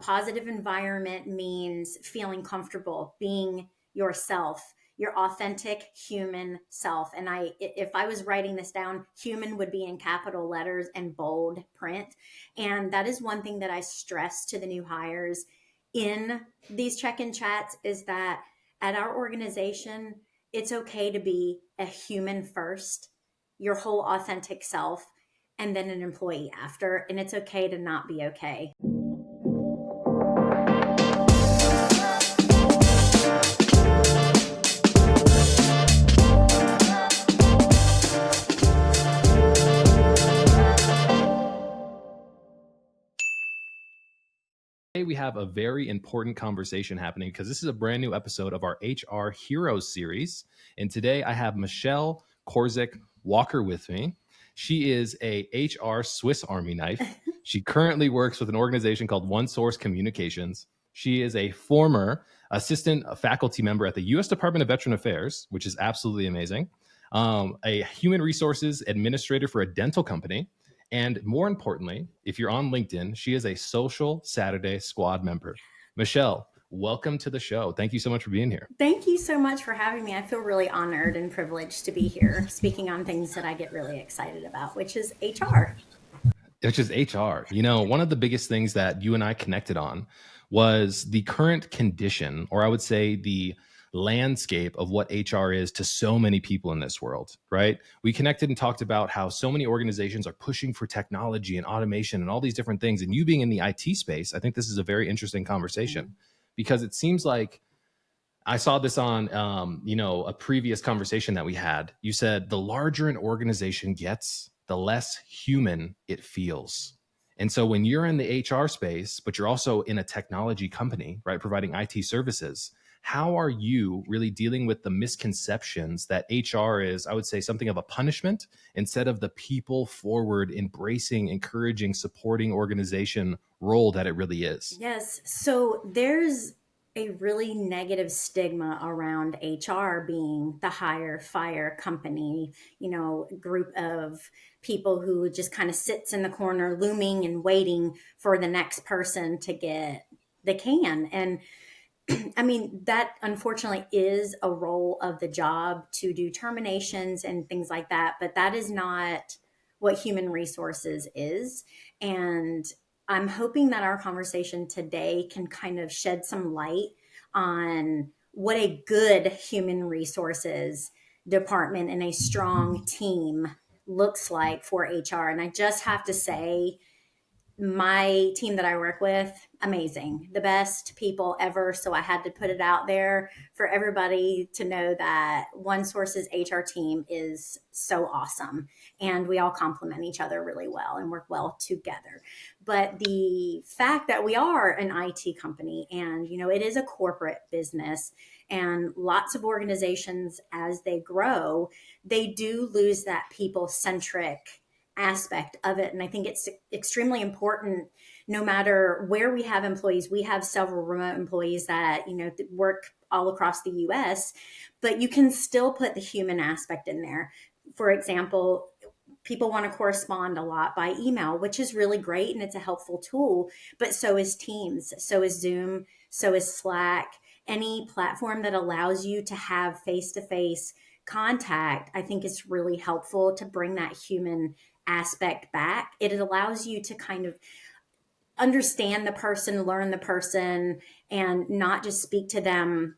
positive environment means feeling comfortable, being yourself, your authentic human self. And if I was writing this down, human would be in capital letters and bold print. And that is one thing that I stress to the new hires in these check-in chats, is that at our organization, it's okay to be a human first, your whole authentic self, and then an employee after. And it's okay to not be okay. Today we have a very important conversation happening because this is a brand new episode of our HR Heroes series. And today I have Michelle Korzek-Walker with me. She is a HR Swiss Army knife. She currently works with an organization called One Source Communications. She is a former assistant faculty member at the U.S. Department of Veteran Affairs, which is absolutely amazing. A human resources administrator for a dental company. And more importantly, if you're on LinkedIn, she is a Social Saturday Squad member. Michelle, welcome to the show. Thank you so much for being here. Thank you so much for having me. I feel really honored and privileged to be here speaking on things that I get really excited about, which is HR. Which is HR. You know, one of the biggest things that you and I connected on was the current condition, or I would say the landscape of what HR is to so many people in this world, right? We connected and talked about how so many organizations are pushing for technology and automation and all these different things. And you being in the IT space, I think this is a very interesting conversation because it seems like I saw this on, a previous conversation that we had. You said the larger an organization gets, the less human it feels. And so when you're in the HR space, but you're also in a technology company, right, providing IT services, how are you really dealing with the misconceptions that HR is, I would say, something of a punishment instead of the people forward, embracing, encouraging, supporting organization role that it really is? Yes. So there's a really negative stigma around HR being the hire, fire company, group of people who just kind of sits in the corner looming and waiting for the next person to get the can. And I mean, that unfortunately is a role of the job to do terminations and things like that, but that is not what human resources is. And I'm hoping that our conversation today can kind of shed some light on what a good human resources department and a strong team looks like for HR. And I just have to say, my team that I work with, amazing, the best people ever. So I had to put it out there for everybody to know that One Source's HR team is so awesome. And we all complement each other really well and work well together. But the fact that we are an IT company and, it is a corporate business, and lots of organizations, as they grow, they do lose that people-centric aspect of it. And I think it's extremely important, no matter where we have employees. We have several remote employees that, work all across the US, but you can still put the human aspect in there. For example, people want to correspond a lot by email, which is really great. And it's a helpful tool, but so is Teams, so is Zoom, so is Slack. Any platform that allows you to have face-to-face contact, I think is really helpful to bring that human aspect back. It allows you to kind of understand the person, learn the person, and not just speak to them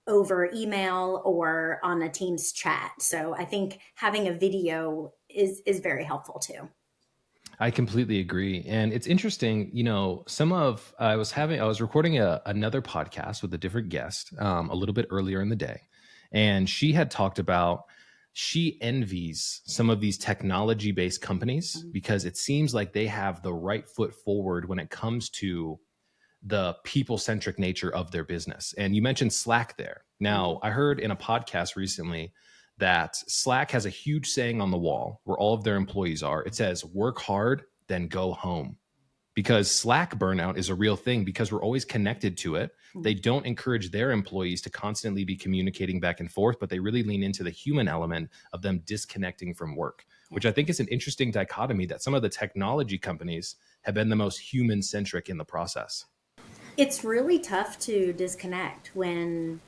over email or on a Teams chat. So I think having a video is very helpful too. I completely agree. And it's interesting, I was recording another podcast with a different guest a little bit earlier in the day. And she had talked about she envies some of these technology-based companies because it seems like they have the right foot forward when it comes to the people-centric nature of their business. And you mentioned Slack there. Now, I heard in a podcast recently that Slack has a huge saying on the wall where all of their employees are. It says, work hard, then go home. Because Slack burnout is a real thing because we're always connected to it. They don't encourage their employees to constantly be communicating back and forth, but they really lean into the human element of them disconnecting from work, which I think is an interesting dichotomy that some of the technology companies have been the most human-centric in the process. It's really tough to disconnect when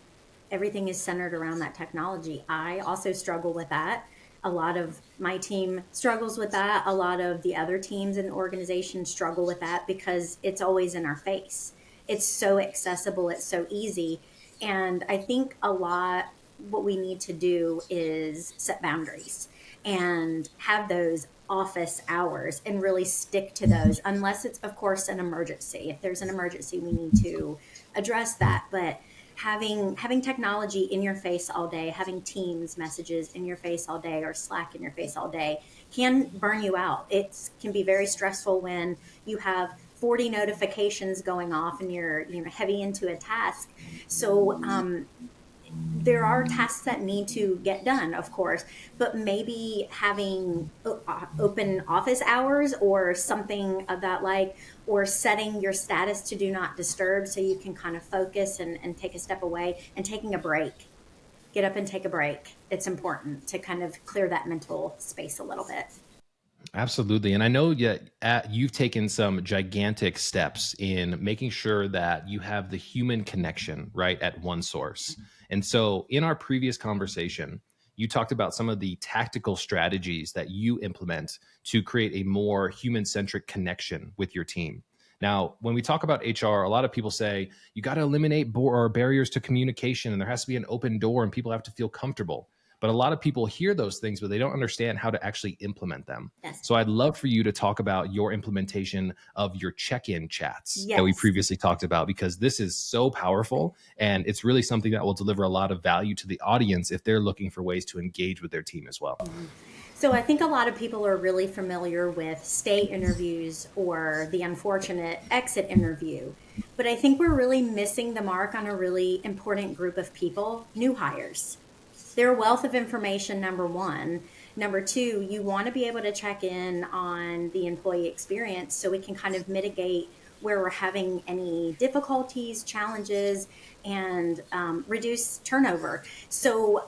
everything is centered around that technology. I also struggle with that. A lot of my team struggles with that. A lot of the other teams in the organization struggle with that because it's always in our face. It's so accessible, it's so easy. And I think a lot what we need to do is set boundaries and have those office hours and really stick to those, unless it's of course an emergency. If there's an emergency, we need to address that. But having technology in your face all day, having Teams messages in your face all day or Slack in your face all day can burn you out. It can be very stressful when you have 40 notifications going off and you're heavy into a task. So there are tasks that need to get done, of course, but maybe having open office hours or something of that, like, or setting your status to do not disturb so you can kind of focus and take a step away and taking a break. Get up and take a break. It's important to kind of clear that mental space a little bit. Absolutely. And I know you've taken some gigantic steps in making sure that you have the human connection right at one source. And so in our previous conversation, you talked about some of the tactical strategies that you implement to create a more human-centric connection with your team. Now, when we talk about HR, a lot of people say you got to eliminate barriers to communication, and there has to be an open door and people have to feel comfortable. But a lot of people hear those things, but they don't understand how to actually implement them. Yes. So I'd love for you to talk about your implementation of your check-in chats Yes. that we previously talked about, because this is so powerful and it's really something that will deliver a lot of value to the audience if they're looking for ways to engage with their team as well. Mm-hmm. So I think a lot of people are really familiar with stay interviews or the unfortunate exit interview. But I think we're really missing the mark on a really important group of people, new hires. They're a wealth of information, number one. Number two, you want to be able to check in on the employee experience so we can kind of mitigate where we're having any difficulties, challenges, and reduce turnover. So,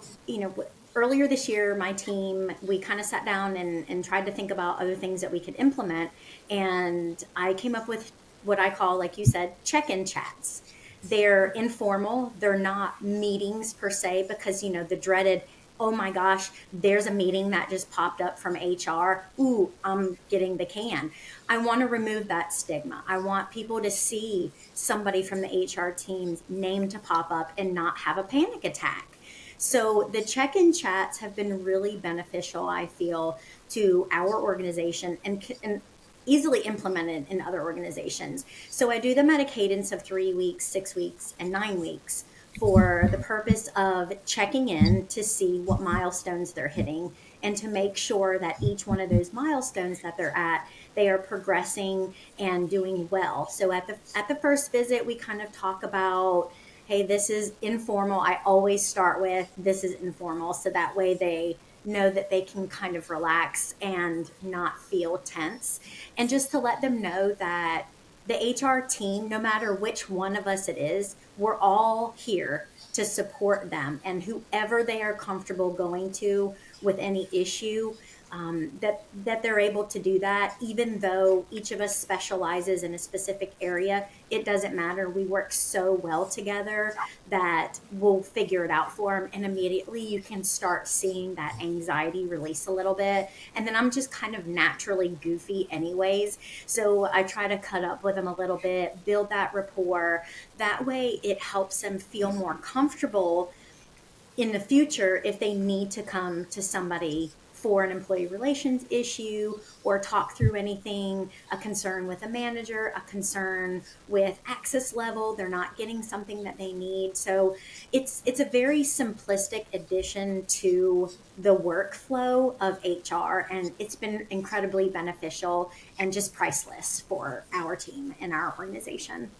earlier this year, my team, we kind of sat down and tried to think about other things that we could implement. And I came up with what I call, like you said, check-in chats. They're informal. They're not meetings per se, because, the dreaded, oh my gosh, there's a meeting that just popped up from HR. Ooh, I'm getting the can. I want to remove that stigma. I want people to see somebody from the HR team's name to pop up and not have a panic attack. So the check-in chats have been really beneficial, I feel, to our organization and easily implemented in other organizations. So I do them at a cadence of 3 weeks, 6 weeks, and 9 weeks for the purpose of checking in to see what milestones they're hitting and to make sure that each one of those milestones that they're at, they are progressing and doing well. So at the first visit, we kind of talk about, hey, this is informal. I always start with, this is informal. So that way they know that they can kind of relax and not feel tense. And just to let them know that the HR team, no matter which one of us it is, we're all here to support them. And whoever they are comfortable going to with any issue, that they're able to do that, even though each of us specializes in a specific area. It doesn't matter. We work so well together that we'll figure it out for them. And immediately you can start seeing that anxiety release a little bit. And then I'm just kind of naturally goofy anyways. So I try to cut up with them a little bit, build that rapport. That way it helps them feel more comfortable in the future if they need to come to somebody for an employee relations issue or talk through anything, a concern with a manager, a concern with access level, they're not getting something that they need. So it's a very simplistic addition to the workflow of HR, and it's been incredibly beneficial and just priceless for our team and our organization.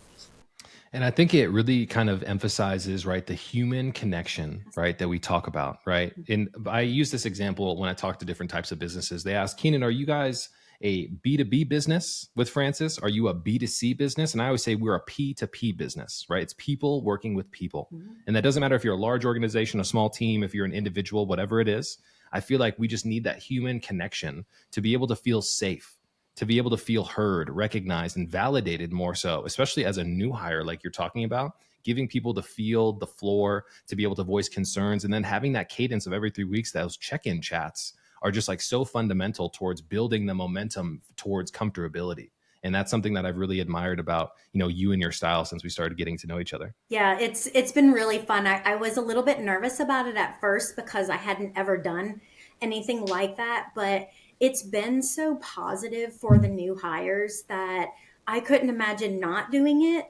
And I think it really kind of emphasizes, right, the human connection, right, that we talk about, right? And I use this example when I talk to different types of businesses. They ask, Keenan, are you guys a B2B business with FRANSiS? Are you a B2C business? And I always say we're a P2P business, right? It's people working with people. Mm-hmm. And that doesn't matter if you're a large organization, a small team, if you're an individual, whatever it is. I feel like we just need that human connection to be able to feel safe, to be able to feel heard, recognized, and validated more so, especially as a new hire, like you're talking about, giving people the field, the floor to be able to voice concerns, and then having that cadence of every 3 weeks, those check-in chats are just like so fundamental towards building the momentum towards comfortability. And that's something that I've really admired about, you and your style since we started getting to know each other. Yeah, it's been really fun. I was a little bit nervous about it at first because I hadn't ever done anything like that, but it's been so positive for the new hires that I couldn't imagine not doing it.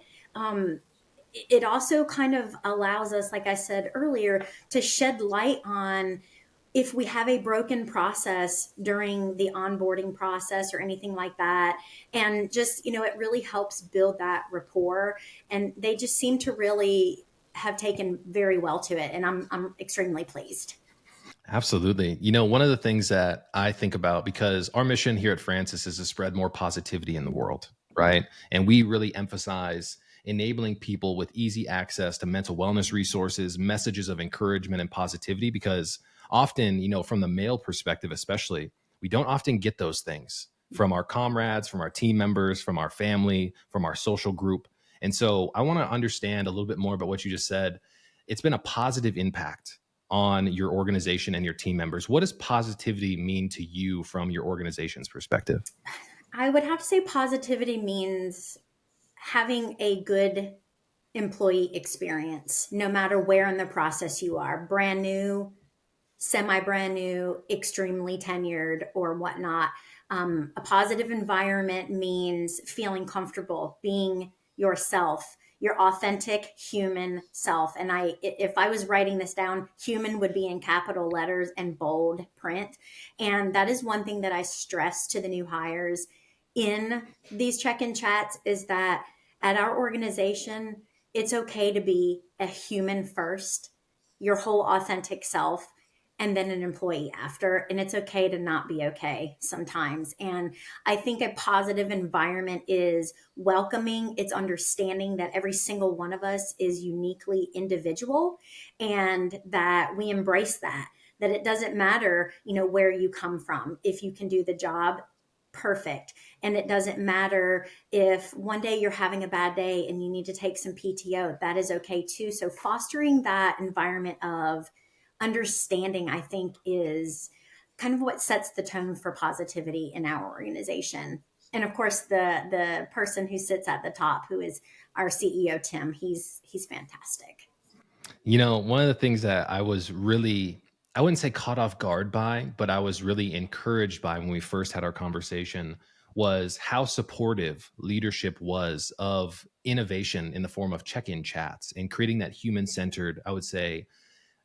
It also kind of allows us, like I said earlier, to shed light on if we have a broken process during the onboarding process or anything like that. And just, it really helps build that rapport. And they just seem to really have taken very well to it. And I'm extremely pleased. Absolutely. One of the things that I think about, because our mission here at FRANSiS is to spread more positivity in the world, right? And we really emphasize enabling people with easy access to mental wellness resources, messages of encouragement and positivity, because often, from the male perspective, especially, we don't often get those things from our comrades, from our team members, from our family, from our social group. And so I want to understand a little bit more about what you just said. It's been a positive impact on your organization and your team members. What does positivity mean to you from your organization's perspective? I would have to say positivity means having a good employee experience, no matter where in the process you are, brand new, semi brand new, extremely tenured, or whatnot. A positive environment means feeling comfortable, being yourself, your authentic human self. And if I was writing this down, human would be in capital letters and bold print. And that is one thing that I stress to the new hires in these check-in chats, is that at our organization, it's okay to be a human first, your whole authentic self, and then an employee after. And it's okay to not be okay sometimes. And I think a positive environment is welcoming. It's understanding that every single one of us is uniquely individual, and that we embrace that it doesn't matter, where you come from. If you can do the job, perfect. And it doesn't matter if one day you're having a bad day and you need to take some PTO, that is okay too. So fostering that environment of understanding, I think, is kind of what sets the tone for positivity in our organization. And of course, the person who sits at the top, who is our CEO, Tim, he's fantastic. One of the things that I was really, I wouldn't say caught off guard by, but I was really encouraged by when we first had our conversation, was how supportive leadership was of innovation in the form of check-in chats and creating that human-centered, I would say,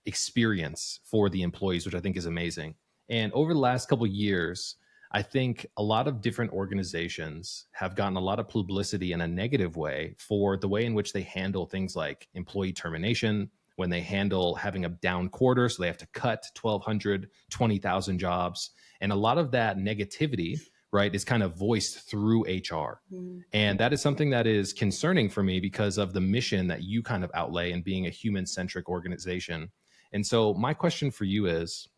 experience for the employees, which I think is amazing. And over the last couple of years, I think a lot of different organizations have gotten a lot of publicity in a negative way for the way in which they handle things like employee termination, when they handle having a down quarter, so they have to cut 1,200, 20,000 jobs. And a lot of that negativity, right, is kind of voiced through HR. And that is something that is concerning for me because of the mission that you kind of outlay in being a human-centric organization. And so my question for you is,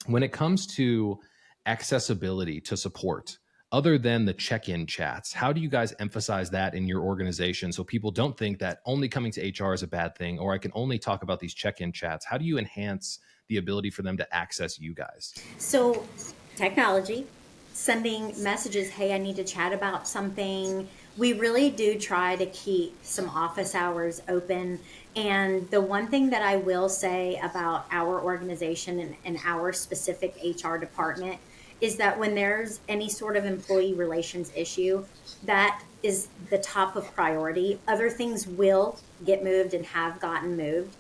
when it comes to accessibility to support, other than the check-in chats, how do you guys emphasize that in your organization so people don't think that only coming to HR is a bad thing, or I can only talk about these check-in chats? How do you enhance the ability for them to access you guys? So technology, sending messages, hey, I need to chat about something. We really do try to keep some office hours open. And the one thing that I will say about our organization and our specific HR department is that when there's any sort of employee relations issue, that is the top of priority. Other things will get moved and have gotten moved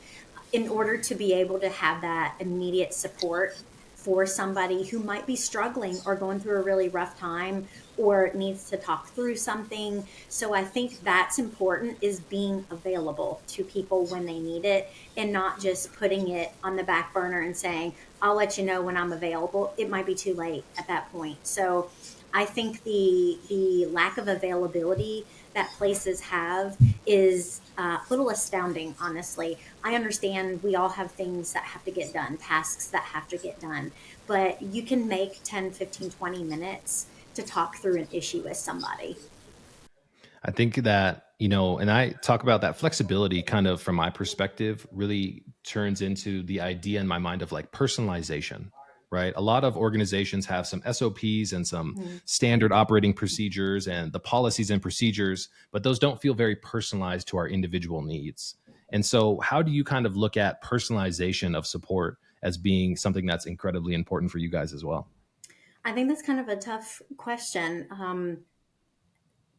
in order to be able to have that immediate support for somebody who might be struggling or going through a really rough time or needs to talk through something. So I think that's important, is being available to people when they need it and not just putting it on the back burner and saying, I'll let you know when I'm available. It might be too late at that point. So I think the lack of availability that places have is a little astounding, honestly. I understand we all have things that have to get done, tasks that have to get done, but you can make 10, 15, 20 minutes to talk through an issue with somebody. I think that, and I talk about that flexibility kind of from my perspective, really turns into the idea in my mind of like personalization, right? A lot of organizations have some SOPs and some Mm. standard operating procedures and the policies and procedures, but those don't feel very personalized to our individual needs. And so, how do you kind of look at personalization of support as being something that's incredibly important for you guys as well? I think that's kind of a tough question.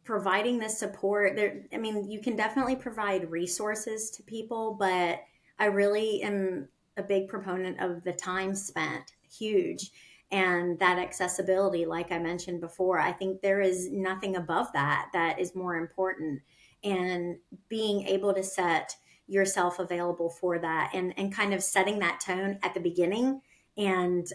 Providing this support there, I mean, you can definitely provide resources to people, but I really am a big proponent of the time spent, huge, and that accessibility, like I mentioned before. I think there is nothing above that that is more important, and being able to set yourself available for that, and kind of setting that tone at the beginning, and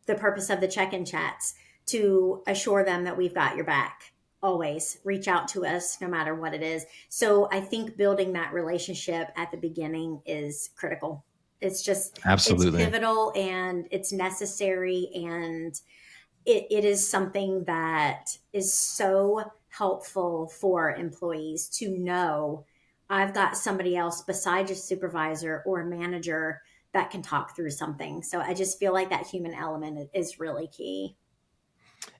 the purpose of the check-in chats to assure them that we've got your back. Always reach out to us no matter what it is. So I think building that relationship at the beginning is critical. It's Absolutely. pivotal, and it's necessary, and it is something that is so helpful for employees to know I've got somebody else besides a supervisor or a manager that can talk through something. So I just feel like that human element is really key.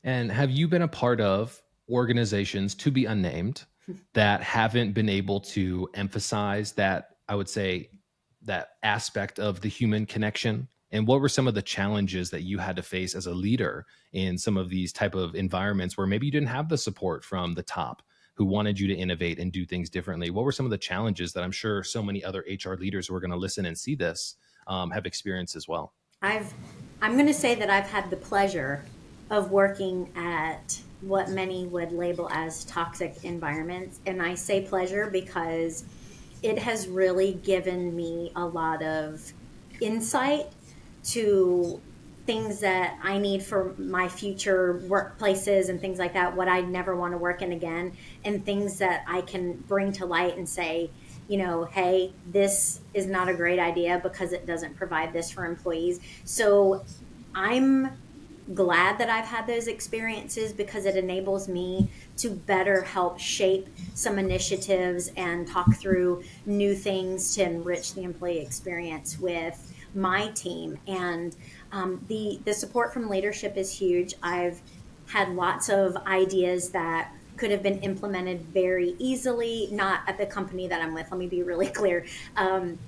And have you been a part of organizations, to be unnamed, that haven't been able to emphasize that, I would say, that aspect of the human connection? And what were some of the challenges that you had to face as a leader in some of these type of environments where maybe you didn't have the support from the top who wanted you to innovate and do things differently? What were some of the challenges that I'm sure so many other HR leaders who are going to listen and see this have experienced as well? I've I'm going to say that I've had the pleasure of working at what many would label as toxic environments, and I say pleasure because it has really given me a lot of insight to things that I need for my future workplaces and things like that, what I never want to work in again, and things that I can bring to light and say, hey, this is not a great idea because it doesn't provide this for employees. So I'm glad that I've had those experiences because it enables me to better help shape some initiatives and talk through new things to enrich the employee experience with my team. And the support from leadership is huge. I've had lots of ideas that could have been implemented very easily, not at the company that I'm with. Let me be really clear.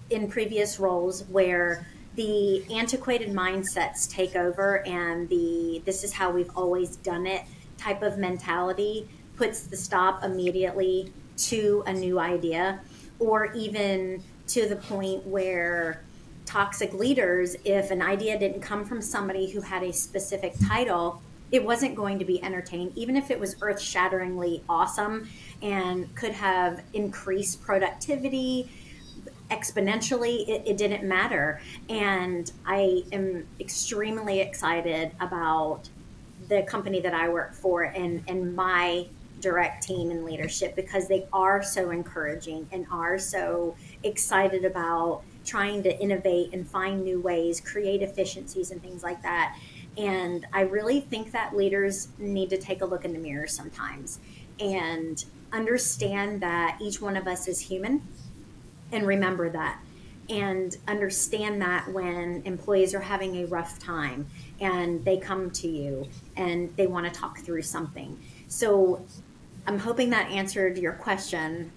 In previous roles where the antiquated mindsets take over, and the this is how we've always done it type of mentality puts the stop immediately to a new idea, or even to the point where toxic leaders, if an idea didn't come from somebody who had a specific title, it wasn't going to be entertained, even if it was earth shatteringly awesome and could have increased productivity exponentially. It didn't matter. And I am extremely excited about the company that I work for, and my direct team and leadership, because they are so encouraging and are so excited about trying to innovate and find new ways, create efficiencies and things like that. And I really think that leaders need to take a look in the mirror sometimes and understand that each one of us is human, and remember that, and understand that when employees are having a rough time and they come to you and they want to talk through something. So I'm hoping that answered your question.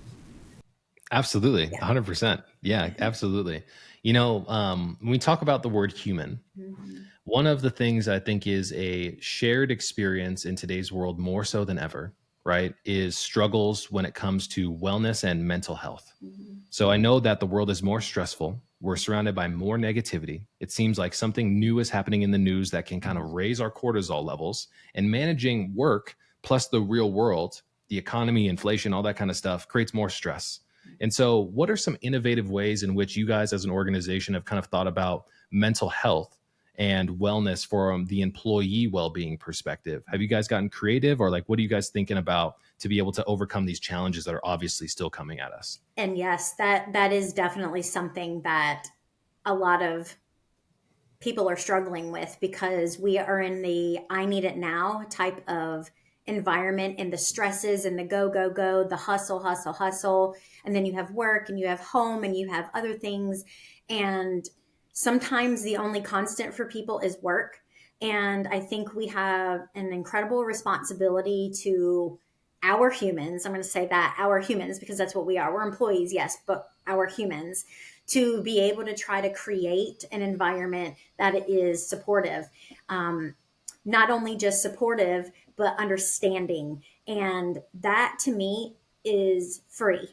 Absolutely. Yeah. 100%. Yeah, absolutely. When we talk about the word human, Mhm. one of the things I think is a shared experience in today's world more so than ever, right, is struggles when it comes to wellness and mental health. Mhm. So I know that the world is more stressful. We're surrounded by more negativity. It seems like something new is happening in the news that can kind of raise our cortisol levels, and managing work plus the real world, the economy, inflation, all that kind of stuff creates more stress. And so, what are some innovative ways in which you guys as an organization have kind of thought about mental health and wellness from the employee well-being perspective? Have you guys gotten creative, or like what are you guys thinking about to be able to overcome these challenges that are obviously still coming at us? And yes, that is definitely something that a lot of people are struggling with, because we are in the I need it now type of environment, and the stresses and the go, go, go, the hustle, hustle, hustle. And then you have work and you have home and you have other things. And sometimes the only constant for people is work. And I think we have an incredible responsibility to our humans. I'm going to say that, our humans, because that's what we are. We're employees, yes, but our humans, to be able to try to create an environment that is supportive. Not only just supportive, but understanding. And that to me is free.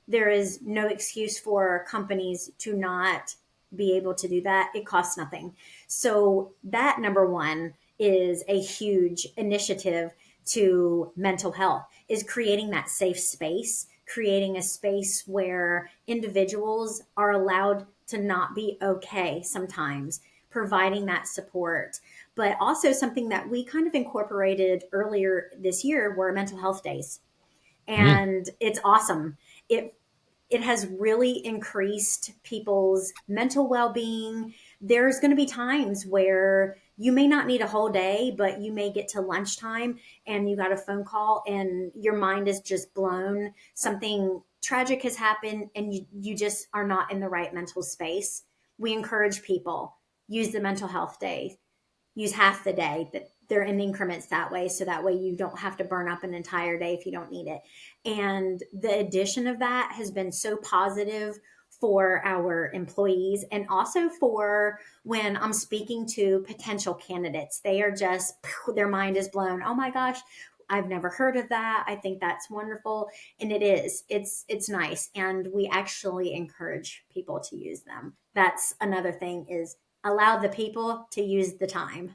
There is no excuse for companies to not be able to do that. It costs nothing. So that, number one, is a huge initiative to mental health, is creating that safe space, creating a space where individuals are allowed to not be okay sometimes, providing that support. But also something that we kind of incorporated earlier this year were mental health days. Mm. And it's awesome. It has really increased people's mental well-being. There's going to be times where you may not need a whole day, but you may get to lunchtime and you got a phone call and your mind is just blown. Something tragic has happened and you just are not in the right mental space. We encourage people, use the mental health day, use half the day, that they're in increments that way. So that way you don't have to burn up an entire day if you don't need it. And the addition of that has been so positive for our employees, and also for when I'm speaking to potential candidates. They are just, their mind is blown. Oh my gosh, I've never heard of that. I think that's wonderful. And it is. It's nice. And we actually encourage people to use them. That's another thing, is allow the people to use the time.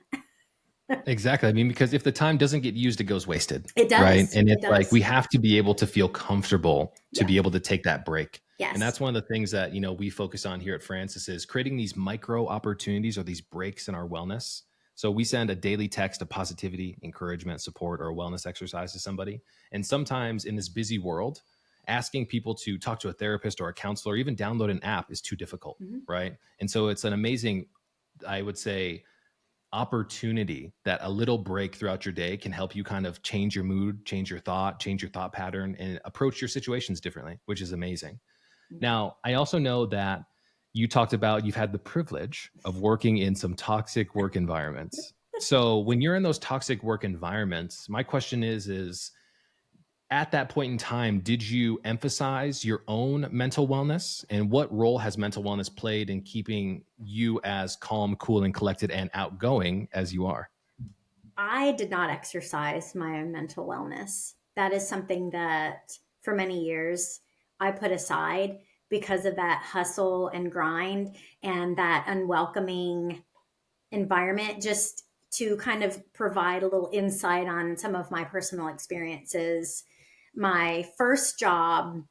Exactly. I mean, because if the time doesn't get used, it goes wasted, It right? does. And It it's like we does. have to be able to feel comfortable to Yeah. be able to take that break. And Yes. that's one of the things that, we focus on here at FRANSiS, is creating these micro opportunities or these breaks in our wellness. So we send a daily text of positivity, encouragement, support, or a wellness exercise to somebody. And sometimes in this busy world, asking people to talk to a therapist or a counselor, or even download an app, is too difficult, Mhm. right? And so it's an amazing, I would say, opportunity that a little break throughout your day can help you kind of change your mood, change your thought pattern, and approach your situations differently, which is amazing. Now, I also know that you talked about you've had the privilege of working in some toxic work environments. So when you're in those toxic work environments, my question is at that point in time, did you emphasize your own mental wellness? And what role has mental wellness played in keeping you as calm, cool, and collected and outgoing as you are? I did not exercise my own mental wellness. That is something that for many years I put aside because of that hustle and grind and that unwelcoming environment. Just to kind of provide a little insight on some of my personal experiences. My first job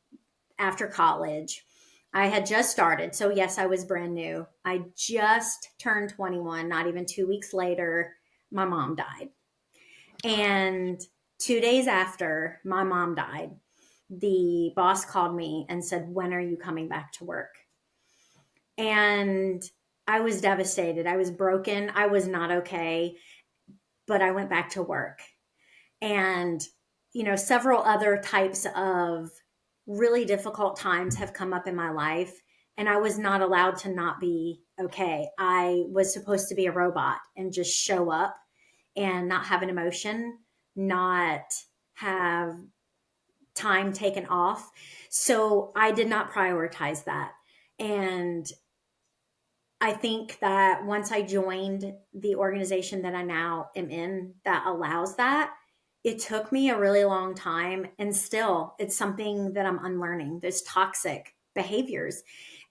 after college, I had just started. So, yes, I was brand new. I just turned 21. Not even 2 weeks later, my mom died. And 2 days after my mom died, the boss called me and said, "When are you coming back to work?" And I was devastated. I was broken. I was not okay, but I went back to work. And, several other types of really difficult times have come up in my life. And I was not allowed to not be okay. I was supposed to be a robot and just show up and not have an emotion, not have time taken off. So I did not prioritize that. And I think that once I joined the organization that I now am in that allows that, it took me a really long time. And still, it's something that I'm unlearning, those toxic behaviors.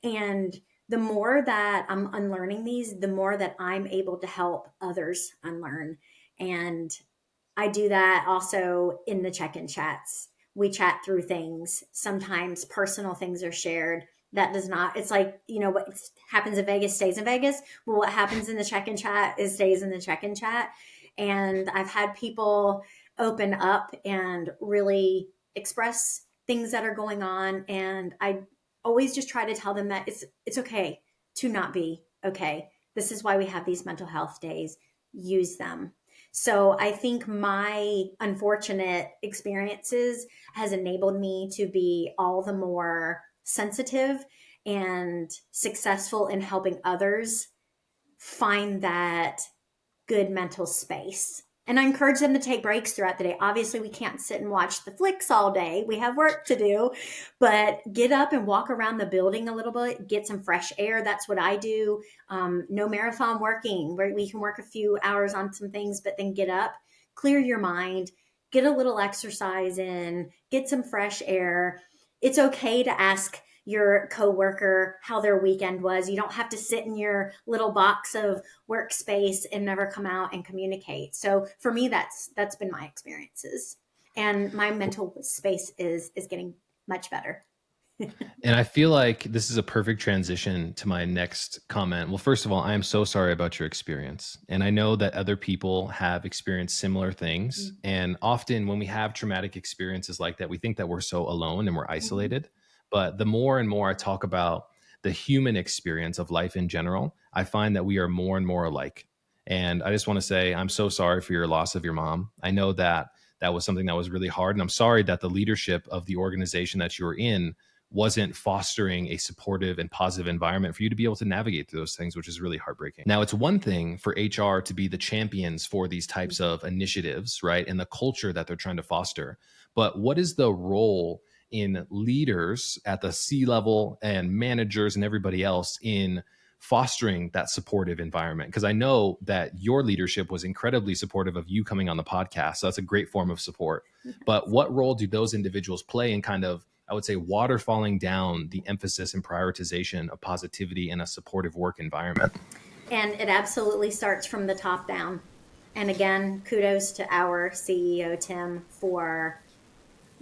And the more that I'm unlearning these, the more that I'm able to help others unlearn. And I do that also in the check in chats. We chat through things. Sometimes personal things are shared. That does not, it's like, what happens in Vegas stays in Vegas. Well, what happens in the check in chat is stays in the check in chat. And I've had people open up and really express things that are going on. And I always just try to tell them that it's okay to not be okay. This is why we have these mental health days. Use them. So I think my unfortunate experiences has enabled me to be all the more sensitive and successful in helping others find that good mental space. And I encourage them to take breaks throughout the day. Obviously, we can't sit and watch the flicks all day. We have work to do, but get up and walk around the building a little bit, get some fresh air. That's what I do. No marathon working, where we can work a few hours on some things, but then get up, clear your mind, get a little exercise in, get some fresh air. It's okay to ask your coworker how their weekend was. You don't have to sit in your little box of workspace and never come out and communicate. So for me, that's been my experiences, and my mental space is getting much better. And I feel like this is a perfect transition to my next comment. Well, first of all, I am so sorry about your experience. And I know that other people have experienced similar things. And often when we have traumatic experiences like that, we think that we're so alone and we're isolated. But the more and more I talk about the human experience of life in general, I find that we are more and more alike. And I just want to say, I'm so sorry for your loss of your mom. I know that that was something that was really hard. And I'm sorry that the leadership of the organization that you were in wasn't fostering a supportive and positive environment for you to be able to navigate through those things, which is really heartbreaking. Now, it's one thing for HR to be the champions for these types of initiatives, right? And the culture that they're trying to foster. But what is the role in leaders at the C-level and managers and everybody else in fostering that supportive environment? Because I know that your leadership was incredibly supportive of you coming on the podcast. So that's a great form of support. But what role do those individuals play in kind of, I would say, waterfalling down the emphasis and prioritization of positivity in a supportive work environment? And it absolutely starts from the top down. And again, kudos to our CEO, Tim, for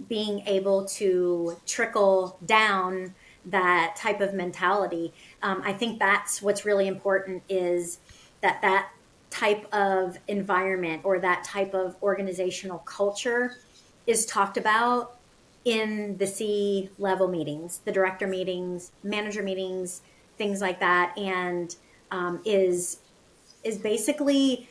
being able to trickle down that type of mentality. I think that's what's really important, is that type of environment or that type of organizational culture is talked about in the C-level meetings, the director meetings, manager meetings, things like that, and is basically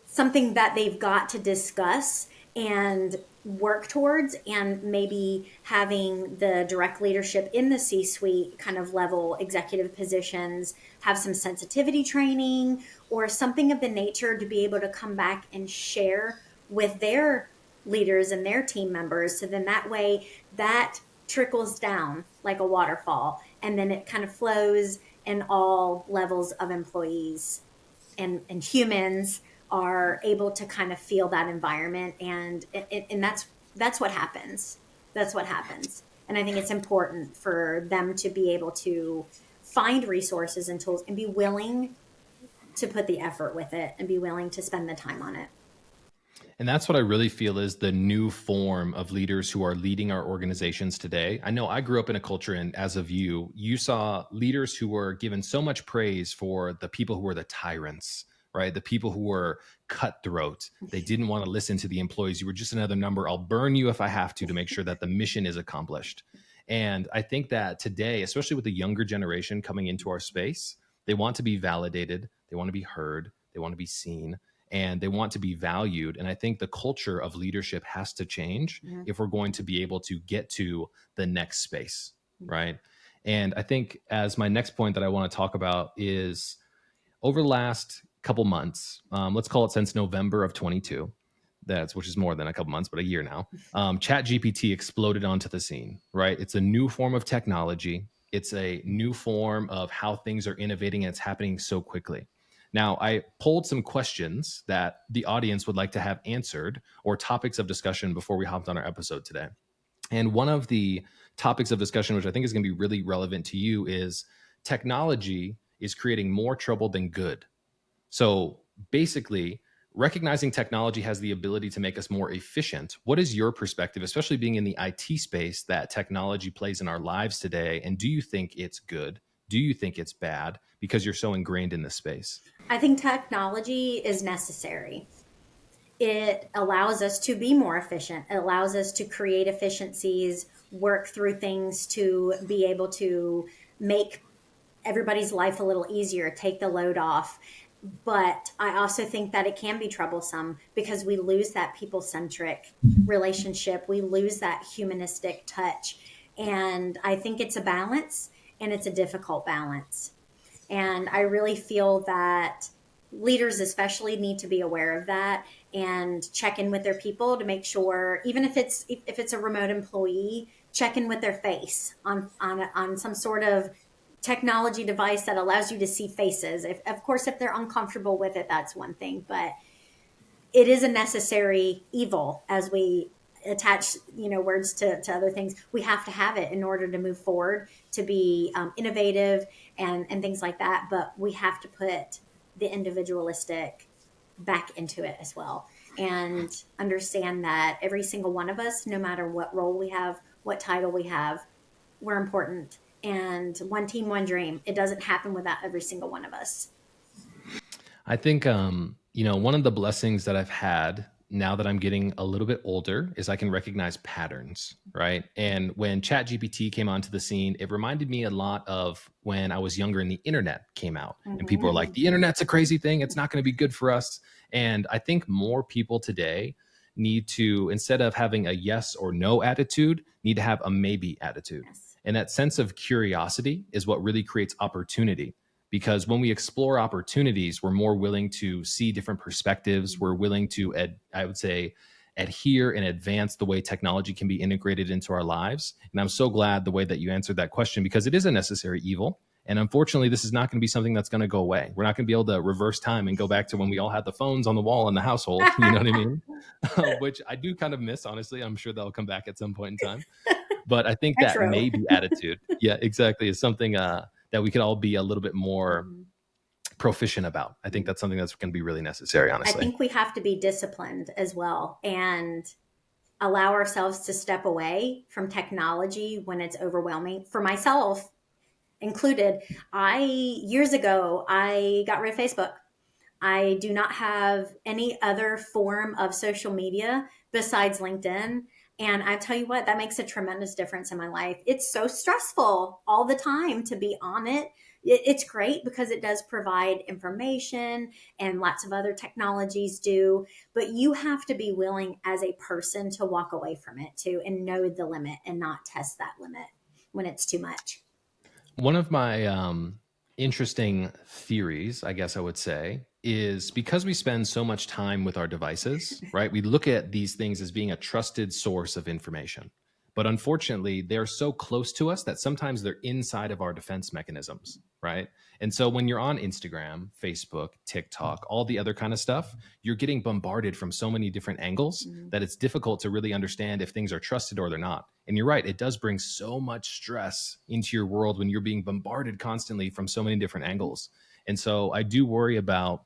something that they've got to discuss and work towards, and maybe having the direct leadership in the C-suite kind of level executive positions have some sensitivity training or something of the nature to be able to come back and share with their leaders and their team members. So then that way that trickles down like a waterfall, and then it kind of flows in all levels of employees, and humans are able to kind of feel that environment, and that's what happens. That's what happens. And I think it's important for them to be able to find resources and tools and be willing to put the effort with it and be willing to spend the time on it. And that's what I really feel is the new form of leaders who are leading our organizations today. I know I grew up in a culture, and as of you saw leaders who were given so much praise for the people who were the tyrants, right? The people who were cutthroat. They didn't want to listen to the employees. You were just another number. I'll burn you if I have to make sure that the mission is accomplished. And I think that today, especially with the younger generation coming into our space, they want to be validated. They want to be heard. They want to be seen. And they want to be valued. And I think the culture of leadership has to change if we're going to be able to get to the next space, right? And I think as my next point that I want to talk about is over the last couple months, let's call it since November of 22, which is more than a couple months, but a year now, ChatGPT exploded onto the scene, right? It's a new form of technology. It's a new form of how things are innovating, and it's happening so quickly. Now, I pulled some questions that the audience would like to have answered, or topics of discussion, before we hopped on our episode today. And one of the topics of discussion, which I think is going to be really relevant to you, is technology is creating more trouble than good. So basically, recognizing technology has the ability to make us more efficient. What is your perspective, especially being in the IT space, that technology plays in our lives today? And do you think it's good? Do you think it's bad because you're so ingrained in this space? I think technology is necessary. It allows us to be more efficient. It allows us to create efficiencies, work through things to be able to make everybody's life a little easier, take the load off. But I also think that it can be troublesome because we lose that people centric relationship. We lose that humanistic touch. And I think it's a balance, and it's a difficult balance. And I really feel that leaders especially need to be aware of that and check in with their people to make sure, even if it's a remote employee, check in with their face on some sort of technology device that allows you to see faces. If, of course, if they're uncomfortable with it, that's one thing, but it is a necessary evil as we attach, words to other things. We have to have it in order to move forward, to be innovative and things like that. But we have to put the individualistic back into it as well, and understand that every single one of us, no matter what role we have, what title we have, we're important. And one team, one dream. It doesn't happen without every single one of us. I think, one of the blessings that I've had now that I'm getting a little bit older is I can recognize patterns, right? And when ChatGPT came onto the scene, it reminded me a lot of when I was younger and the internet came out. And people were like, the internet's a crazy thing. It's not going to be good for us. And I think more people today need to, instead of having a yes or no attitude, need to have a maybe attitude. Yes. And that sense of curiosity is what really creates opportunity. Because when we explore opportunities, we're more willing to see different perspectives. We're willing to, I would say, adhere and advance the way technology can be integrated into our lives. And I'm so glad the way that you answered that question, because it is a necessary evil. And unfortunately, this is not going to be something that's going to go away. We're not going to be able to reverse time and go back to when we all had the phones on the wall in the household. You know what I mean? Which I do kind of miss, honestly. I'm sure that'll come back at some point in time. But I think that maybe attitude, yeah, exactly, is something that we could all be a little bit more proficient about. I think that's something that's going to be really necessary, honestly. I think we have to be disciplined as well and allow ourselves to step away from technology when it's overwhelming. For myself included, years ago, I got rid of Facebook. I do not have any other form of social media besides LinkedIn. And I tell you what, that makes a tremendous difference in my life. It's so stressful all the time to be on it. It's great because it does provide information, and lots of other technologies do. But you have to be willing as a person to walk away from it too, and know the limit and not test that limit when it's too much. One of my interesting theories, I guess I would say, is because we spend so much time with our devices, right? We look at these things as being a trusted source of information. But unfortunately, they're so close to us that sometimes they're inside of our defense mechanisms, right? And so when you're on Instagram, Facebook, TikTok, all the other kind of stuff, you're getting bombarded from so many different angles that it's difficult to really understand if things are trusted or they're not. And you're right, it does bring so much stress into your world when you're being bombarded constantly from so many different angles. And so I do worry about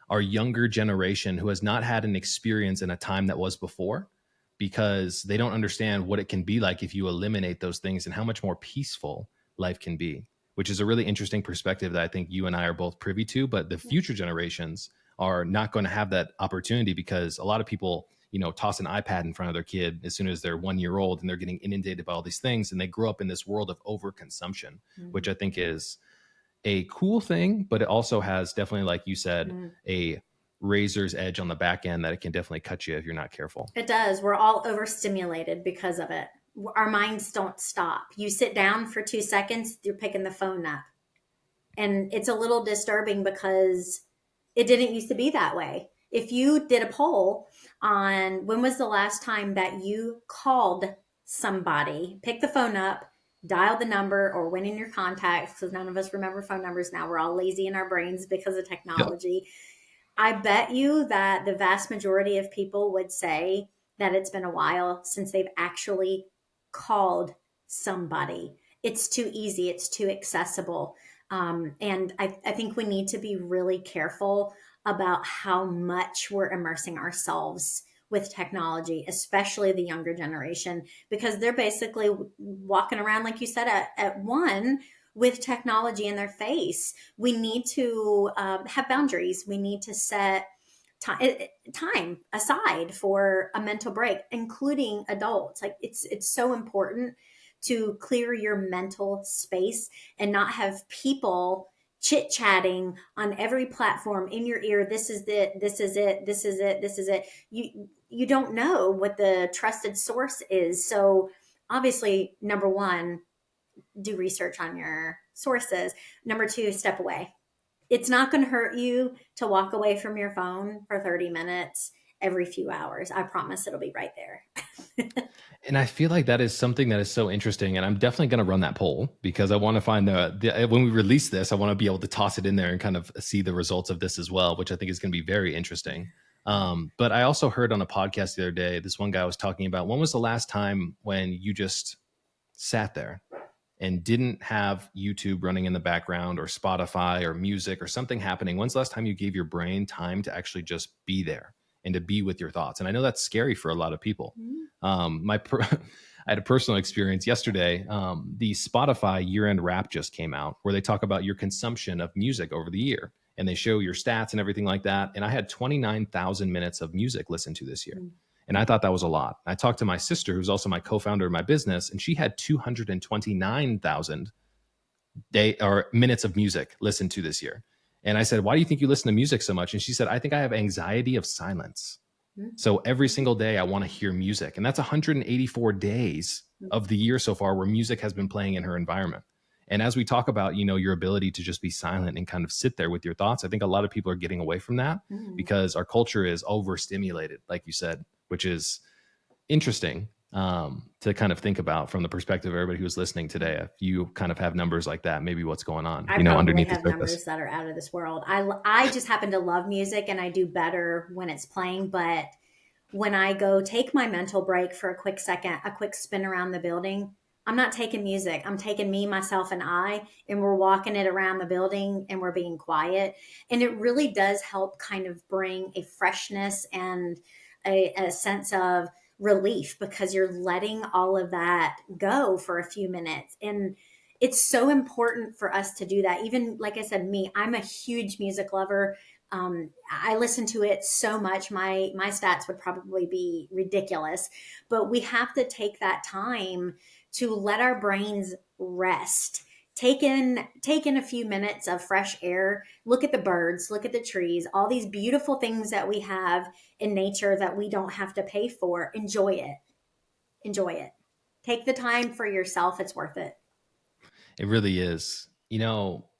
our younger generation who has not had an experience in a time that was before, because they don't understand what it can be like if you eliminate those things and how much more peaceful life can be, which is a really interesting perspective that I think you and I are both privy to. But the future generations are not going to have that opportunity, because a lot of people, toss an iPad in front of their kid as soon as they're 1 year old, and they're getting inundated by all these things. And they grow up in this world of overconsumption, which I think is a cool thing, but it also has definitely, like you said, a razor's edge on the back end that it can definitely cut you if you're not careful. It does. We're all overstimulated because of it. Our minds don't stop. You sit down for 2 seconds, you're picking the phone up. And it's a little disturbing because it didn't used to be that way. If you did a poll on when was the last time that you called somebody, pick the phone up, dial the number, or went in your contacts, because none of us remember phone numbers now. We're all lazy in our brains because of technology. Yep. I bet you that the vast majority of people would say that it's been a while since they've actually called somebody. It's too easy. It's too accessible. And I think we need to be really careful about how much we're immersing ourselves with technology, especially the younger generation, because they're basically walking around, like you said, at one with technology in their face. We need to have boundaries. We need to set time aside for a mental break, including adults. Like it's so important to clear your mental space and not have people chit chatting on every platform in your ear. This is it. This is it. This is it. This is it. You don't know what the trusted source is. So obviously, number one, do research on your sources. Number two, step away. It's not going to hurt you to walk away from your phone for 30 minutes every few hours. I promise it'll be right there. And I feel like that is something that is so interesting. And I'm definitely going to run that poll because I want to find when we release this, I want to be able to toss it in there and kind of see the results of this as well, which I think is going to be very interesting. But I also heard on a podcast the other day, this one guy was talking about, when was the last time when you just sat there and didn't have YouTube running in the background or Spotify or music or something happening? When's the last time you gave your brain time to actually just be there and to be with your thoughts? And I know that's scary for a lot of people. I had a personal experience yesterday. The Spotify year-end wrap just came out where they talk about your consumption of music over the year and they show your stats and everything like that. And I had 29,000 minutes of music listened to this year. And I thought that was a lot. I talked to my sister, who's also my co-founder of my business, and she had 229,000 minutes of music listened to this year. And I said, why do you think you listen to music so much? And she said, I think I have anxiety of silence. So every single day I want to hear music. And that's 184 days of the year so far where music has been playing in her environment. And as we talk about, your ability to just be silent and kind of sit there with your thoughts, I think a lot of people are getting away from that because our culture is overstimulated, like you said, which is interesting to kind of think about from the perspective of everybody who's listening today. If you kind of have numbers like that, maybe what's going on, underneath the surface. Numbers that are out of this world. I just happen to love music and I do better when it's playing. But when I go take my mental break for a quick second, a quick spin around the building, I'm not taking music. I'm taking me, myself, and we're walking it around the building and we're being quiet. And it really does help kind of bring a freshness and a sense of relief because you're letting all of that go for a few minutes. And it's so important for us to do that. Even like I said, I'm a huge music lover. I listen to it so much. My stats would probably be ridiculous, but we have to take that time to let our brains rest. Take in a few minutes of fresh air, look at the birds, look at the trees, all these beautiful things that we have in nature that we don't have to pay for. Enjoy it. Take the time for yourself. It's worth it. It really is.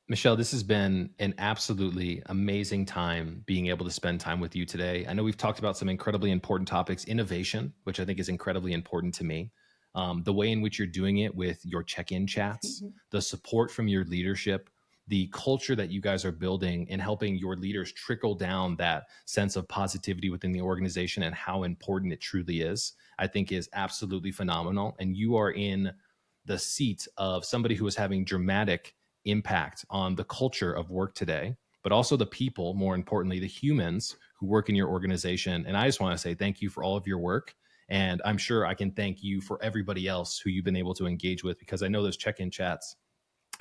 Michelle, this has been an absolutely amazing time being able to spend time with you today. I know we've talked about some incredibly important topics, innovation, which I think is incredibly important to me. The way in which you're doing it with your check-in chats, the support from your leadership, the culture that you guys are building and helping your leaders trickle down that sense of positivity within the organization and how important it truly is, I think is absolutely phenomenal. And you are in the seat of somebody who is having dramatic impact on the culture of work today, but also the people, more importantly, the humans who work in your organization. And I just want to say thank you for all of your work. And I'm sure I can thank you for everybody else who you've been able to engage with, because I know those check-in chats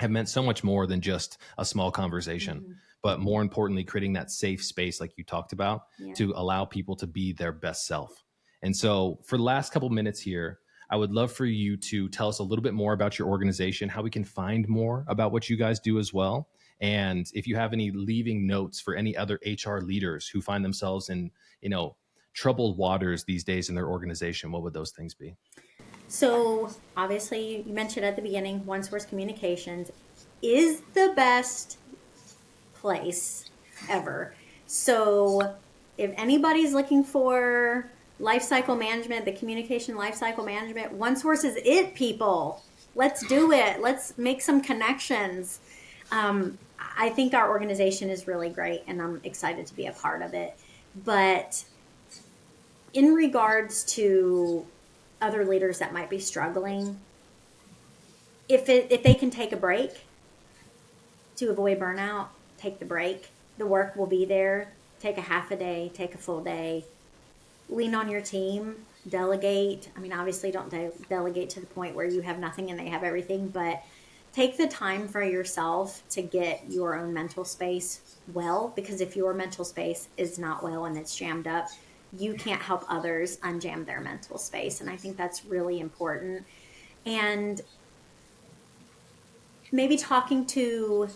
have meant so much more than just a small conversation, but more importantly, creating that safe space like you talked about to allow people to be their best self. And so for the last couple minutes here, I would love for you to tell us a little bit more about your organization, how we can find more about what you guys do as well. And if you have any leaving notes for any other HR leaders who find themselves in, troubled waters these days in their organization, what would those things be? So obviously you mentioned at the beginning, One Source Communications is the best place ever. So if anybody's looking for lifecycle management, the communication lifecycle management, One Source is it, people. Let's do it. Let's make some connections. I think our organization is really great and I'm excited to be a part of it. But in regards to other leaders that might be struggling, if they can take a break to avoid burnout, take the break. The work will be there. Take a half a day, take a full day. Lean on your team, delegate. I mean, obviously don't delegate to the point where you have nothing and they have everything, but take the time for yourself to get your own mental space well, because if your mental space is not well and it's jammed up, you can't help others unjam their mental space. And I think that's really important. And maybe talking to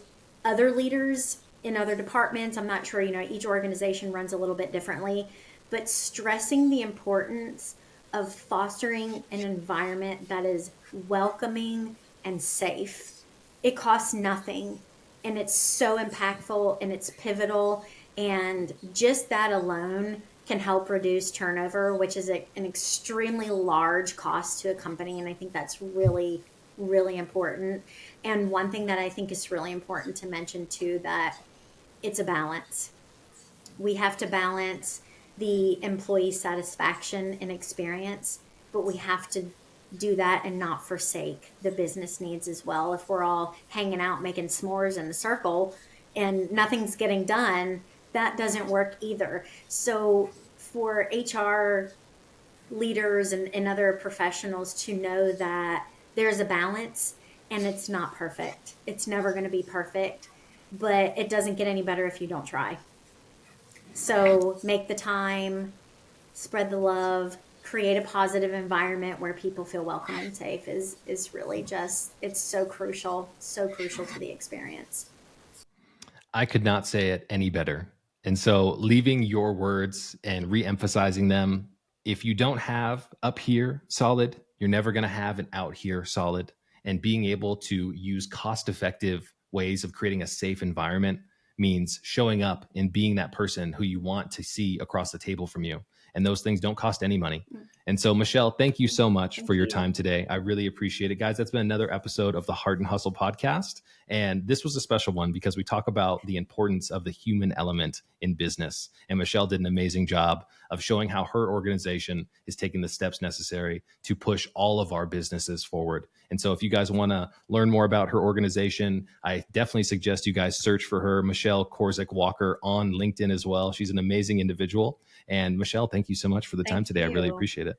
other leaders in other departments. I'm not sure, each organization runs a little bit differently, but stressing the importance of fostering an environment that is welcoming and safe. It costs nothing, and it's so impactful and it's pivotal. And just that alone can help reduce turnover, which is an extremely large cost to a company. And I think that's really, really important. And one thing that I think is really important to mention too, that it's a balance. We have to balance the employee satisfaction and experience, but we have to do that and not forsake the business needs as well. If we're all hanging out making s'mores in a circle and nothing's getting done, that doesn't work either. So for HR leaders and other professionals to know that there's a balance, and it's not perfect. It's never going to be perfect, but it doesn't get any better if you don't try. So make the time, spread the love, create a positive environment where people feel welcome and safe is really just, it's so crucial to the experience. I could not say it any better. And so, leaving your words and re-emphasizing them, if you don't have up here solid, you're never going to have an out here solid. And being able to use cost-effective ways of creating a safe environment means showing up and being that person who you want to see across the table from you. And those things don't cost any money. And so, Michelle, thank you so much for your time today. I really appreciate it. Guys, that's been another episode of the Hart Hustle Podcast. And this was a special one because we talk about the importance of the human element in business. And Michelle did an amazing job of showing how her organization is taking the steps necessary to push all of our businesses forward. And so if you guys want to learn more about her organization, I definitely suggest you guys search for her, Michelle Korzek-Walker, on LinkedIn as well. She's an amazing individual. And Michelle, thank you so much for the time today. I really appreciate it.